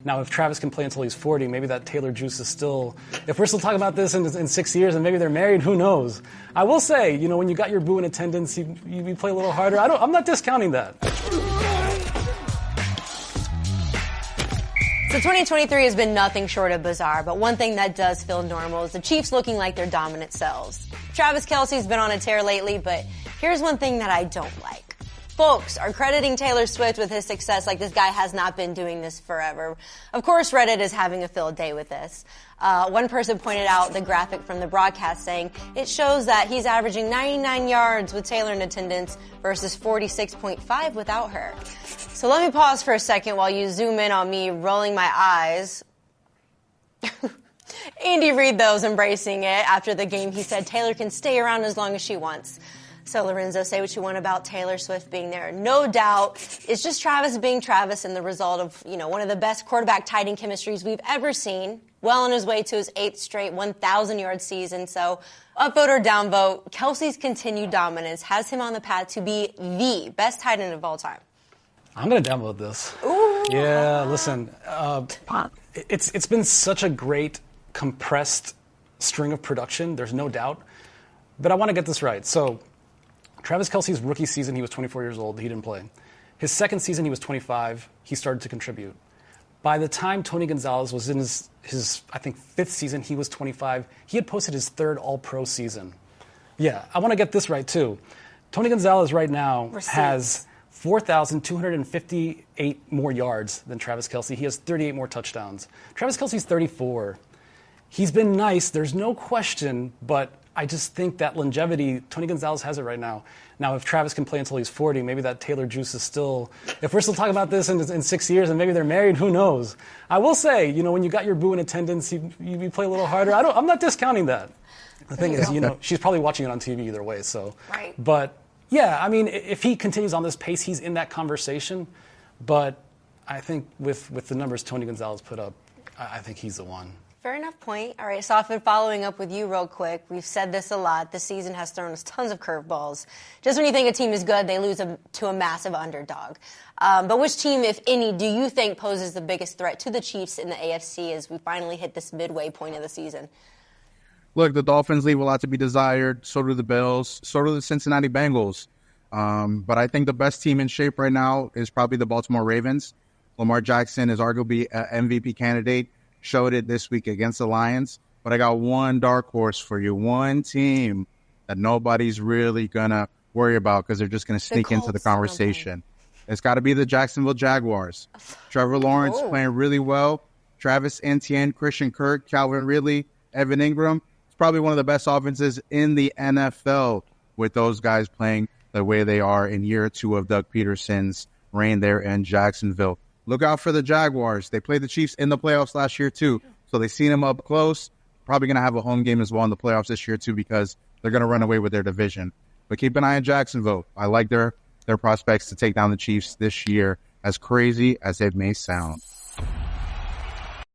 Now, if Travis can play until he's 40, maybe that Taylor juice is still. If we're still talking about this in 6 years and maybe they're married, who knows? I will say, when you got your boo in attendance, you play a little harder. I'm not discounting that. So 2023 has been nothing short of bizarre, but one thing that does feel normal is the Chiefs looking like their dominant selves. Travis Kelce's been on a tear lately, but here's one thing that I don't like. Folks are crediting Taylor Swift with his success like this guy has not been doing this forever. Of course, Reddit is having a field day with this. One person pointed out the graphic from the broadcast saying it shows that he's averaging 99 yards with Taylor in attendance versus 46.5 without her. So let me pause for a second while you zoom in on me rolling my eyes. Andy Reid, though, is embracing it. After the game, he said Taylor can stay around as long as she wants. So, Lorenzo, say what you want about Taylor Swift being there. No doubt, it's just Travis being Travis and the result of, one of the best quarterback-tight end chemistries we've ever seen. Well on his way to his 8th straight 1,000-yard season. So, upvote or downvote, Kelce's continued dominance has him on the path to be the best tight end of all time. I'm going to downvote this. Ooh. Yeah, listen. It's been such a great compressed string of production. There's no doubt. But I want to get this right. So, Travis Kelce's rookie season, he was 24 years old. He didn't play. His second season, he was 25. He started to contribute. By the time Tony Gonzalez was in his I think, 5th season, he was 25. He had posted his 3rd All-Pro season. Yeah, I want to get this right, too. Tony Gonzalez right now has 4,258 more yards than Travis Kelce. He has 38 more touchdowns. Travis Kelce's 34. He's been nice, there's no question, but I just think that longevity, Tony Gonzalez has it right now. Now, if Travis can play until he's 40, maybe that Taylor juice is still. If we're still talking about this in 6 years and maybe they're married, who knows? I will say, when you got your boo in attendance, you play a little harder. I'm not discounting that. The thing is, she's probably watching it on TV either way. So, right. But yeah, I mean, if he continues on this pace, he's in that conversation. But I think with the numbers Tony Gonzalez put up, I think he's the one. Fair enough point. All right, Safid, following up with you real quick. We've said this a lot. The season has thrown us tons of curveballs. Just when you think a team is good, they lose to a massive underdog. But which team, if any, do you think poses the biggest threat to the Chiefs in the AFC as we finally hit this midway point of the season? Look, the Dolphins leave a lot to be desired. So do the Bills. So do the Cincinnati Bengals. But I think the best team in shape right now is probably the Baltimore Ravens. Lamar Jackson is arguably an MVP candidate. Showed it this week against the Lions. But I got one dark horse for you. One team that nobody's really going to worry about because they're just going to sneak into the conversation. It's got to be the Jacksonville Jaguars. Trevor Lawrence playing really well. Travis Etienne, Christian Kirk, Calvin Ridley, Evan Ingram. It's probably one of the best offenses in the NFL with those guys playing the way they are in year 2 of Doug Peterson's reign there in Jacksonville. Look out for the Jaguars. They played the Chiefs in the playoffs last year, too. So they've seen them up close. Probably going to have a home game as well in the playoffs this year, too, because they're going to run away with their division. But keep an eye on Jacksonville. I like their prospects to take down the Chiefs this year, as crazy as it may sound.